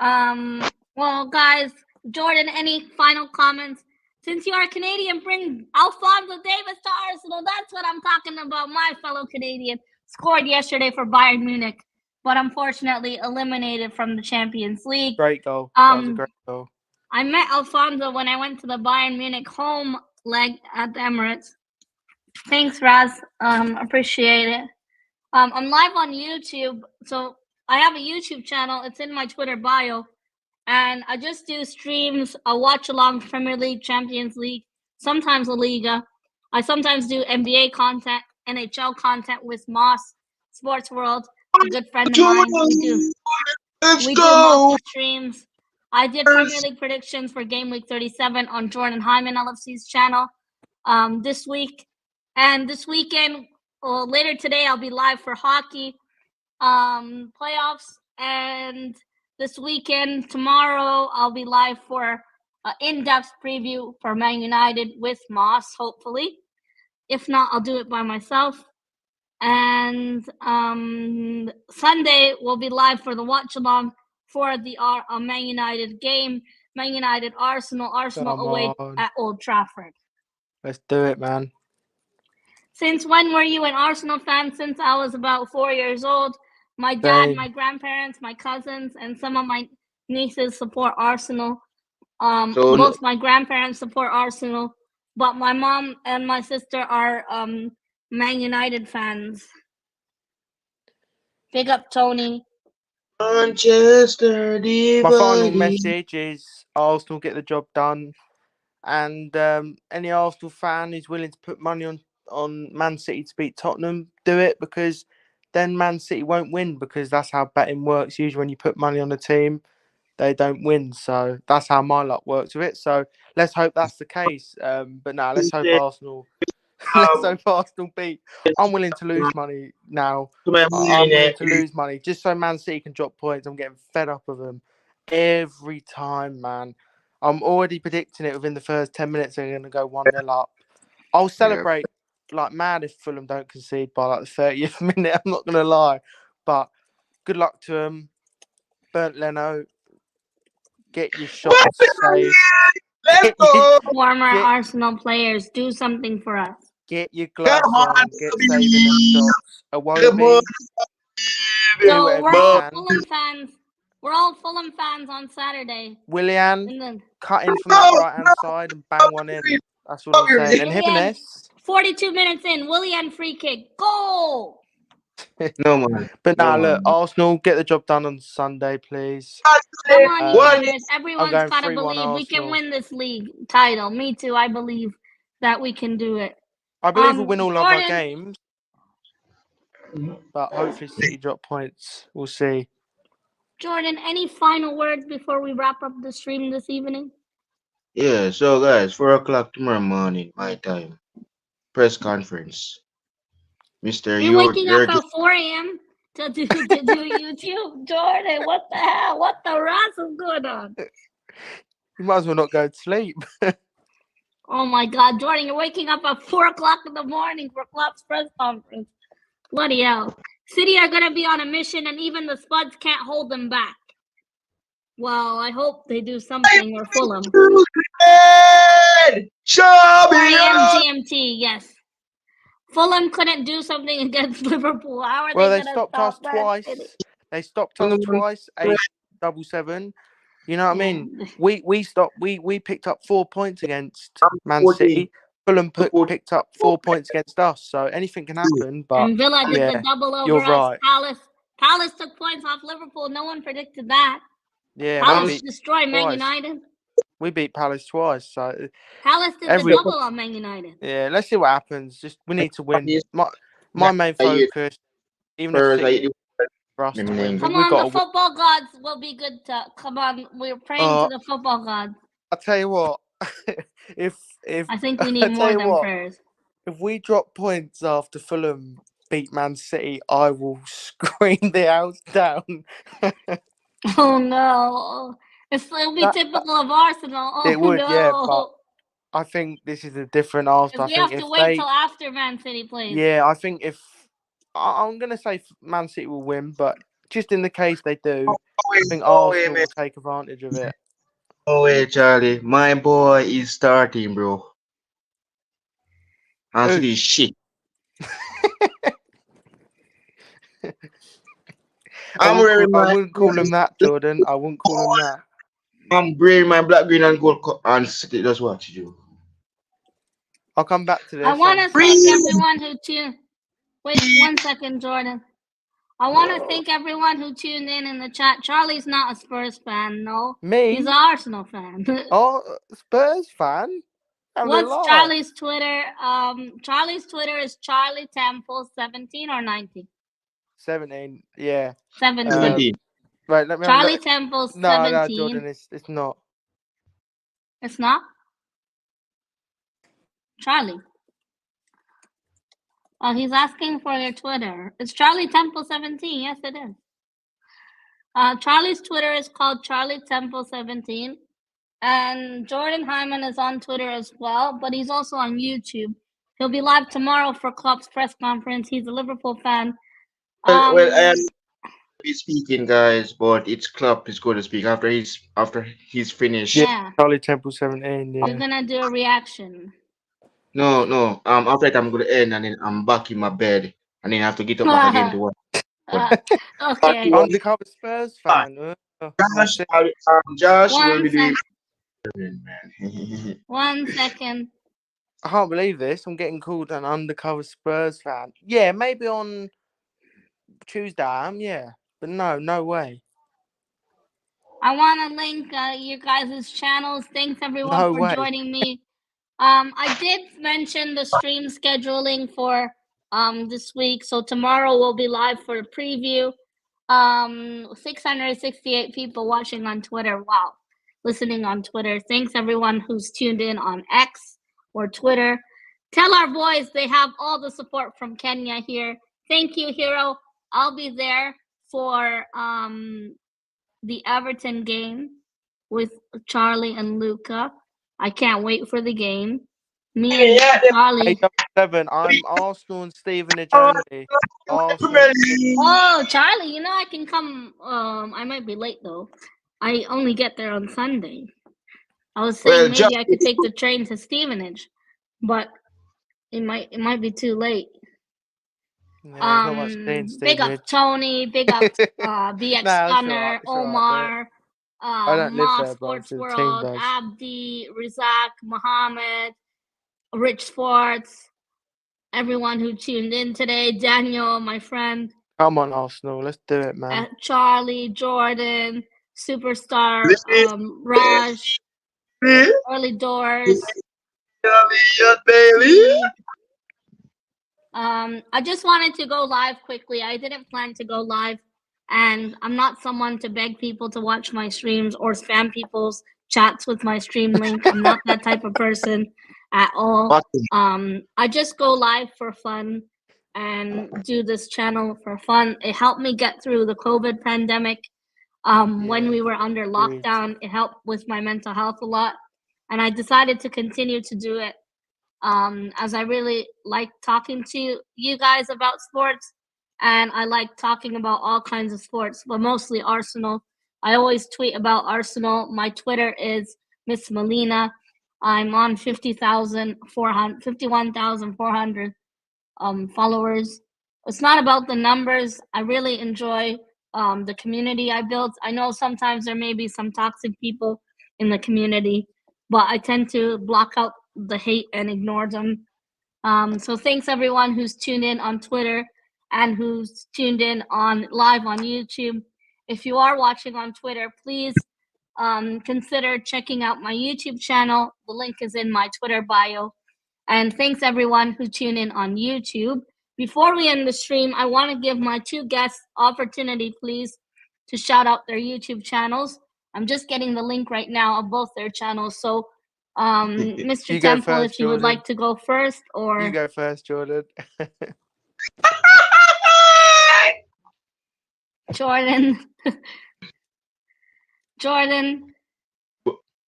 S1: Well, guys, Jordan, any final comments? Since you are Canadian, bring Alphonso Davies to Arsenal. That's what I'm talking about. My fellow Canadian scored yesterday for Bayern Munich, but unfortunately eliminated from the Champions League.
S2: Great goal. That was a great goal.
S1: I met Alfonso when I went to the Bayern Munich home leg at the Emirates. Thanks, Raz. Appreciate it. I'm live on YouTube, so I have a YouTube channel. It's in my Twitter bio, and I just do streams. I watch along Premier League, Champions League, sometimes La Liga. I sometimes do NBA content, NHL content with Moss Sports World, a good friend of mine. We do multi streams. I did Premier League predictions for Game Week 37 on Jordan Hyman LFC's channel this week. And this weekend, or later today, I'll be live for hockey playoffs. And this weekend, tomorrow, I'll be live for an in-depth preview for Man United with Moss, hopefully. If not, I'll do it by myself. And Sunday, we'll be live for the watch-along for the Man United game. Man United Arsenal away at Old Trafford.
S2: Let's do it, man.
S1: Since when were you an Arsenal fan? Since I was about 4 years old. My dad, my grandparents, my cousins, and some of my nieces support Arsenal. Both my grandparents support Arsenal, but my mom and my sister are Man United fans. Big up, Tony.
S3: Manchester divided.
S2: My final message is Arsenal get the job done, and any Arsenal fan who's willing to put money on Man City to beat Tottenham, do it, because then Man City won't win, because that's how betting works. Usually when you put money on a team, they don't win. So that's how my luck works with it. So let's hope that's the case. But now let's hope Arsenal let's hope Arsenal beat. I'm willing to lose money now. I'm willing to lose money just so Man City can drop points. I'm getting fed up of them every time, man. I'm already predicting it within the first 10 minutes. They're going to go 1-0 up. I'll celebrate like mad if Fulham don't concede by like the 30th minute. I'm not going to lie. But good luck to them. Burnt Leno. Get your shots saved.
S3: Let's go.
S1: Former Arsenal players, do something for us.
S2: Get your gloves on. Get saving them shots. Iwobi.
S1: So we're all Fulham fans. We're all Fulham fans on Saturday.
S2: Willian, cut in from that right-hand side and bang one in. That's what I'm saying. And Jimenez.
S1: 42 minutes in, Willian free kick. Goal!
S3: No, man.
S2: But now, look, Arsenal, get the job done on Sunday, please.
S1: Come on, United. Everyone's got to
S2: 3-1
S1: believe we can
S2: Arsenal.
S1: win this league title. Me too. I believe that we can do it.
S2: I believe we'll win all of our games. But hopefully City drop points. We'll see.
S1: Jordan, any final words before we wrap up the stream this evening?
S3: Yeah, so guys, 4 o'clock tomorrow morning, my time. Press conference. Mr.
S1: You're waking up at 4 a.m. to do YouTube. Jordan, what the hell? What the rats is going on?
S2: You might as well not go to sleep.
S1: Oh my God, Jordan, you're waking up at 4 o'clock in the morning for Klopp's press conference. Bloody hell. City are going to be on a mission, and even the Spuds can't hold them back. Well, I hope they do something, or Fulham. 4 a.m. GMT, yes. Fulham couldn't do something against Liverpool. How are they
S2: stopped us twice. They stopped us twice. 8-7-7. You know what I mean? We picked up 4 points against Man City. Fulham picked up 4 points against us. So anything can happen. But
S1: and Villa did the double over
S2: you're
S1: us.
S2: Right.
S1: Palace took points off Liverpool. No one predicted that.
S2: Yeah,
S1: Palace destroyed Man United.
S2: We beat Palace twice. So
S1: Palace did the double on Man United.
S2: Yeah, let's see what happens. We need to win. My main focus, even if City for us to win.
S1: Come on, the football gods will be good to come on. We're praying to the football gods.
S2: I'll tell you what. if
S1: I think we need more than prayers.
S2: If we drop points after Fulham beat Man City, I will scream the house down.
S1: Oh no. It'll be typical of Arsenal. Oh,
S2: it would,
S1: no.
S2: Yeah, but I think this is a different Arsenal.
S1: We have to wait till after Man City plays.
S2: Yeah, I think I'm going to say Man City will win, but just in the case they do, I think Arsenal will take advantage of it.
S3: Oh, wait, Charlie. My boy is starting, bro. Answer this shit.
S2: I wouldn't call him that, Jordan. I wouldn't call him that.
S3: I'm wearing my black, green, and gold and City. That's what you do.
S2: I'll come back to this.
S1: I want to thank everyone who tuned. Wait 1 second, Jordan. I want to thank everyone who tuned in the chat. Charlie's not a Spurs fan, no.
S2: Me?
S1: He's an Arsenal fan.
S2: Oh, Spurs fan?
S1: What's Charlie's Twitter? Charlie's Twitter is Charlie Temple 17 or 19?
S2: 17, yeah.
S1: 17.
S2: Right, let me
S1: Charlie Temple 17.
S2: No, Jordan, it's not.
S1: It's not? Charlie. Oh, he's asking for your Twitter. It's Charlie Temple 17. Yes, it is. Charlie's Twitter is called Charlie Temple 17, and Jordan Hyman is on Twitter as well, but he's also on YouTube. He'll be live tomorrow for Klopp's press conference. He's a Liverpool fan.
S3: Well, I am
S1: Um,
S3: be speaking, guys, but it's Klopp is going to speak after he's
S2: Yeah,
S3: finished.
S1: yeah,
S2: Charlie Temple 17.
S1: you're
S2: Yeah.
S1: gonna do a reaction.
S3: No, no. After that, I'm going to end, and then I'm back in my bed, and then I have to get up back again to work.
S1: Uh,
S3: Back to
S1: okay,
S3: work.
S2: Undercover Spurs fan. I
S3: Josh,
S2: see.
S3: Josh will
S1: one
S3: be doing
S1: sec,
S3: it, man.
S1: 1 second.
S2: I can't believe this. I'm getting called an undercover Spurs fan. Yeah, maybe on Tuesday. Yeah, but no, no way.
S1: I want to link you guys' channels. Thanks everyone
S2: No
S1: for
S2: way.
S1: joining me. I did mention the stream scheduling for this week. So tomorrow we'll be live for a preview. 668 people watching on Twitter. Wow. Listening on Twitter. Thanks everyone who's tuned in on X or Twitter. Tell our boys they have all the support from Kenya here. Thank you, Hero. I'll be there for the Everton game with Charlie and Luca. I can't wait for the game. Me and
S3: Yeah,
S1: Charlie.
S2: 877. I'm Arsenal and Stevenage only. Arsenal.
S1: Oh, Charlie, I can come. I might be late though. I only get there on Sunday. I was saying
S3: well, Josh,
S1: maybe I could take the train to Stevenage, but it might be too late.
S2: Yeah, there's not much staying
S1: Big up
S2: Stevenage.
S1: Tony, big up BX
S2: Nah, it's alright.
S1: Gunner,
S2: It's alright, bro.
S1: Omar,
S2: I don't live
S1: Ma
S2: there, bro.
S1: Sports
S2: To the team
S1: World,
S2: does.
S1: Abdi, Rizak, Muhammad, Rich Sports, everyone who tuned in today, Daniel, my friend,
S2: Come on, Arsenal. Let's do it, man.
S1: Charlie, Jordan, Superstar, Raj, Early Doors,
S3: Bailey.
S1: T. I just wanted to go live quickly. I didn't plan to go live, and I'm not someone to beg people to watch my streams or spam people's chats with my stream link. I'm not that type of person at all. I just go live for fun and do this channel for fun. It helped me get through the COVID pandemic. When we were under
S2: Agreed.
S1: lockdown, it helped with my mental health a lot, and I decided to continue to do it as I really like talking to you guys about sports, and I like talking about all kinds of sports, but mostly Arsenal. I always tweet about Arsenal. My Twitter is Miss Melina. I'm on 51,400 followers. It's not about the numbers. I really enjoy the community I built. I know sometimes there may be some toxic people in the community, but I tend to block out the hate and ignore them. So thanks everyone who's tuned in on Twitter and who's tuned in on live on YouTube. If you are watching on Twitter, please consider checking out my YouTube channel. The link is in my Twitter bio. And thanks everyone who tuned in on YouTube. Before we end the stream, I want to give my two guests opportunity, please, to shout out their YouTube channels. I'm just getting the link right now of both their channels. So, Mr.
S2: You go
S1: Temple,
S2: first,
S1: if you would
S2: Jordan.
S1: like to go first,
S2: You
S1: or
S2: go first, Jordan.
S1: Jordan. Jordan,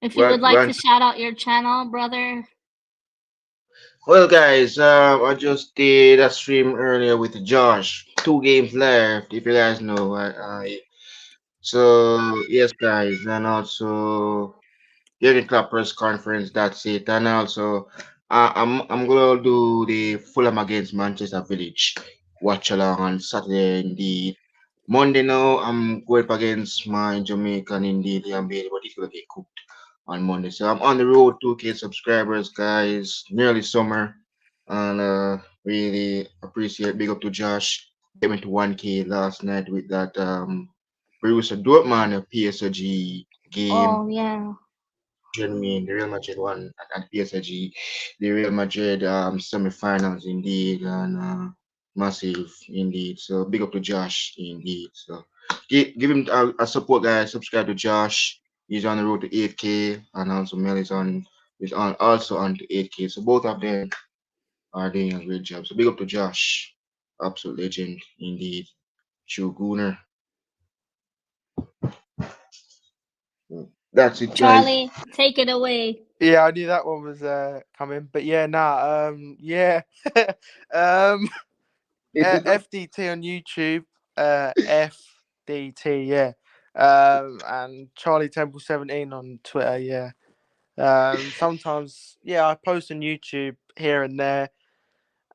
S1: if you would
S3: Well,
S1: like to shout out your channel, brother.
S3: well, guys, I just did a stream earlier with Josh. 2 games left, if you guys know. So yes, guys, and also Jurgen Klopp press conference. That's it, and also I'm gonna do the Fulham against Manchester Village watch along on Saturday. Indeed, Monday now I'm going up against my Jamaican indeed, Liam Bailey, but he's gonna get cooked on Monday. So I'm on the road 2K subscribers, guys. Nearly summer, and really appreciate. Big up to Josh. Get me to 1K last night with that Borussia Dortmund PSG game.
S1: Oh yeah.
S3: Me, the Real Madrid won at PSG. The Real Madrid semi-finals indeed, and massive indeed. So big up to Josh indeed. So give him a support, guys. Subscribe to Josh. He's on the road to 8K, and also Mel is on also on to 8K. So both of them are doing a great job. So big up to Josh, absolute legend indeed. True Gooner. That's it, guys.
S1: Charlie, take it away.
S2: Yeah, I knew that one was coming, but yeah, yeah, um, FDT on YouTube, FDT, yeah, and Charlie Temple 17 on Twitter, yeah. Sometimes, yeah, I post on YouTube here and there,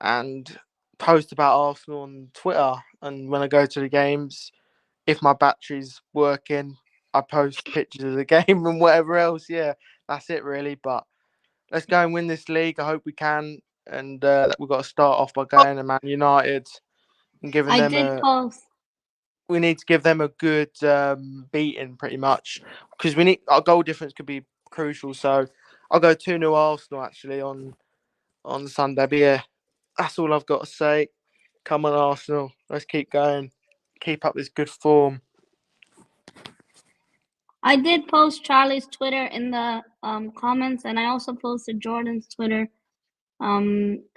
S2: and post about Arsenal on Twitter, and when I go to the games, if my battery's working, I post pictures of the game and whatever else. Yeah, that's it really. But let's go and win this league. I hope we can. And we've got to start off by going to Man United and giving
S1: I
S2: them
S1: did
S2: a.
S1: post.
S2: We need to give them a good beating, pretty much, because we need our goal difference could be crucial. So I'll go 2-0 Arsenal actually on Sunday. But yeah, that's all I've got to say. Come on, Arsenal. Let's keep going. Keep up this good form.
S1: I did post Charlie's Twitter in the comments, and I also posted Jordan's Twitter.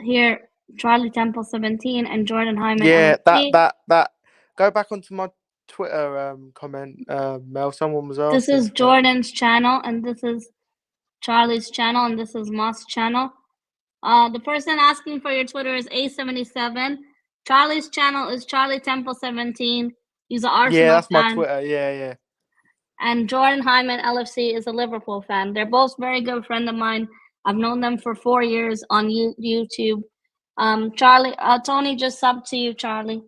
S1: Here, Charlie Temple 17 and Jordan Hyman
S2: Yeah,
S1: LFC.
S2: that. Go back onto my Twitter comment, Mel. Someone was
S1: This
S2: asking.
S1: is Jordan's channel, and this is Charlie's channel, and this is Moss' channel. The person asking for your Twitter is A77. Charlie's channel is Charlie Temple 17. He's an Arsenal
S2: Yeah, that's
S1: fan.
S2: my Twitter. Yeah.
S1: And Jordan Hyman LFC is a Liverpool fan. They're both very good friend of mine. I've known them for 4 years on YouTube. Charlie, Tony just subbed to you, Charlie,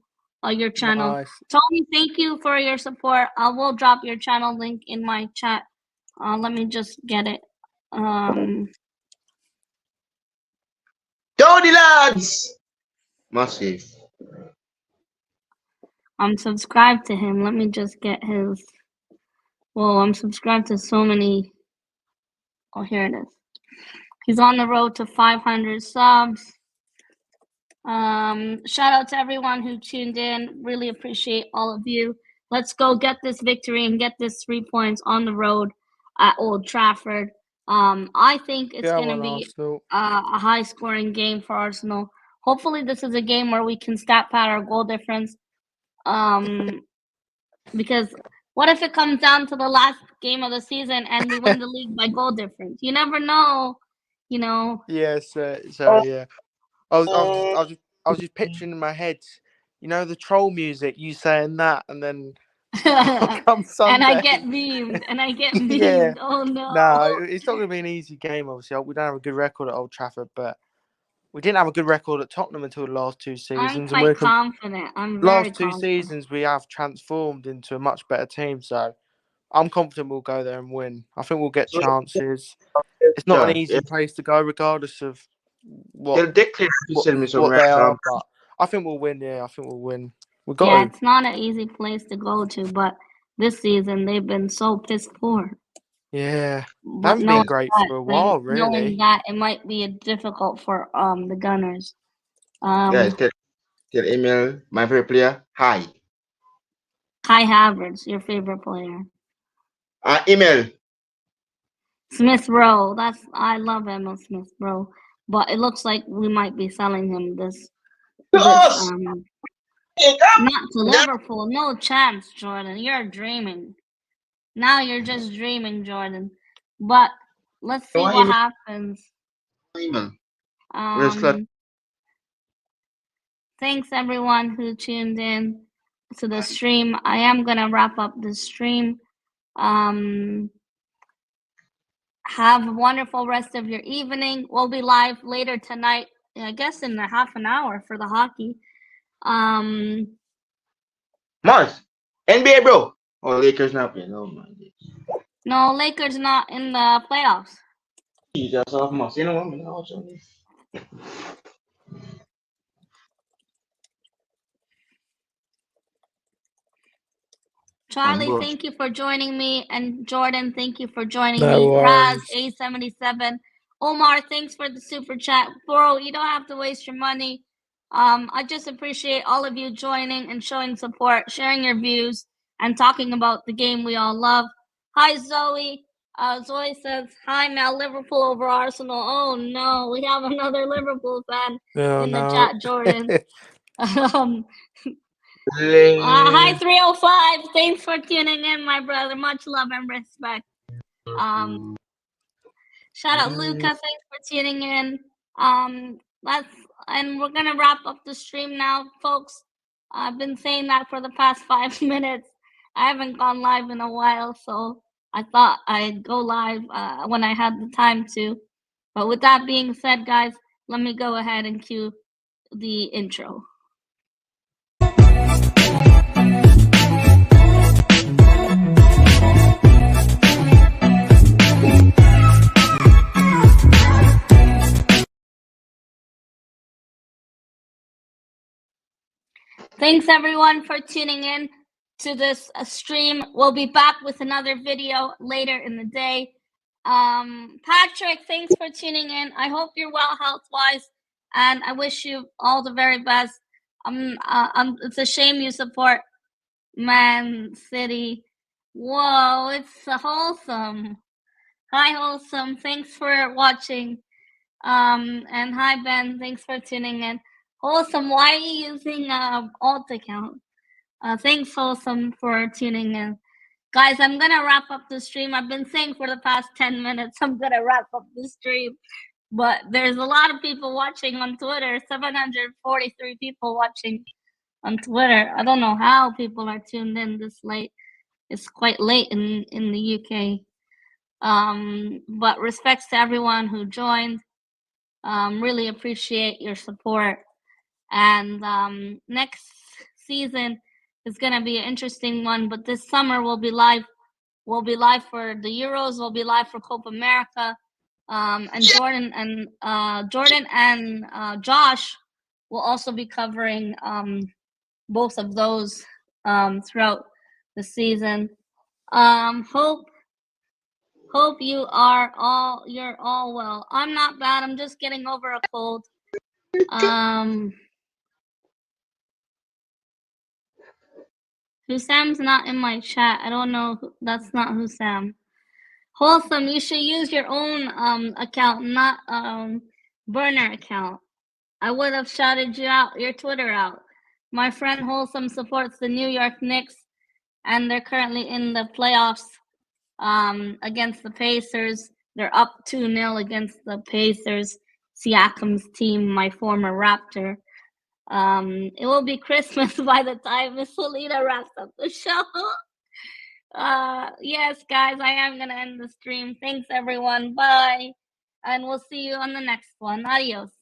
S1: your channel.
S2: Nice.
S1: Tony, thank you for your support. I will drop your channel link in my chat. Let me just get it.
S3: Tony lads! Massive.
S1: I'm subscribed to him. Let me just get his. Well, I'm subscribed to so many. Oh, here it is. He's on the road to 500 subs. Shout out to everyone who tuned in. Really appreciate all of you. Let's go get this victory and get this 3 points on the road at Old Trafford. I think it's going to be a high-scoring game for Arsenal. Hopefully, this is a game where we can stat pad our goal difference. Because what if it comes down to the last game of the season and we win the league by goal difference? You never know, you know.
S2: Yeah, so yeah. I was just picturing in my head, you know, the troll music. You saying that, and then come Sunday,
S1: and I get memed.
S2: Yeah.
S1: Oh no!
S2: No, it's not going to be an easy game. Obviously, we don't have a good record at Old Trafford, but we didn't have a good record at Tottenham until the last 2 seasons.
S1: I'm quite confident. I'm very
S2: last 2
S1: confident.
S2: seasons we have transformed into a much better team, so I'm confident we'll go there and win. I think we'll get chances. It's not an easy place to go, regardless of what they are. But I think we'll win. Yeah, I think we'll win. We've got
S1: it's not an easy place to go to, but this season they've been so piss poor.
S2: Yeah, they haven't been great for a while, really.
S1: Knowing that it might be difficult for the Gunners.
S3: Guys, tell email my favorite player. Hi.
S1: Kai Havertz, your favorite player.
S3: Email.
S1: Smith Rowe. I love Emil Smith Rowe, but it looks like we might be selling him this not to Liverpool. No chance, Jordan. You're dreaming. Now you're just dreaming, Jordan. But let's see what happens. Thanks everyone who tuned in to the stream. I am gonna wrap up the stream. Have a wonderful rest of your evening. We'll be live later tonight, I guess in a half an hour for the hockey.
S3: Mars, NBA bro. Oh, Lakers not playing. Oh my God.
S1: No, Lakers not in the playoffs.
S3: You just off Mars. You know what?
S1: Charlie, thank you for joining me, and Jordan, thank you for joining
S2: No
S1: me.
S2: worries.
S1: Raz A77, Omar, thanks for the super chat. Bro, you don't have to waste your money. I just appreciate all of you joining and showing support, sharing your views, and talking about the game we all love. Hi, Zoe. Zoe says, hi, Mel, Liverpool over Arsenal. Oh, no, we have another Liverpool fan in the chat, Jordan. Hi 305. Thanks for tuning in, my brother. Much love and respect. Shout out Luca. Thanks for tuning in. We're gonna wrap up the stream now, folks. I've been saying that for the past 5 minutes. I haven't gone live in a while, so I thought I'd go live when I had the time to. But with that being said, guys, let me go ahead and cue the intro. Thanks everyone for tuning in to this stream. We'll be back with another video later in the day. Patrick, thanks for tuning in. I hope you're well health-wise, and I wish you all the very best. It's a shame you support Man City. Whoa, it's Wholesome. Hi, Wholesome. Thanks for watching. And hi, Ben. Thanks for tuning in. Wholesome, why are you using alt account? Thanks, Wholesome, for tuning in. Guys, I'm going to wrap up the stream. I've been saying for the past 10 minutes, I'm going to wrap up the stream. But there's a lot of people watching on Twitter, 743 people watching on Twitter. I don't know how people are tuned in this late. It's quite late in the UK. But respects to everyone who joined. Really appreciate your support. And next season is going to be an interesting one, but this summer we'll be live for the Euros, we'll be live for Copa America, and Jordan and Josh will also be covering both of those throughout the season. Hope you're all well. I'm not bad. I'm just getting over a cold. Husam's not in my chat. I don't know. That's not Husam. Wholesome, you should use your own account, not burner account. I would have shouted you out, your Twitter out. My friend Wholesome supports the New York Knicks, and they're currently in the playoffs against the Pacers. They're up 2-0 against the Pacers, Siakam's team, my former Raptor. It will be Christmas by the time Miss Selena wraps up the show. Yes, guys, I am gonna end the stream. Thanks everyone. Bye. And we'll see you on the next one. Adios.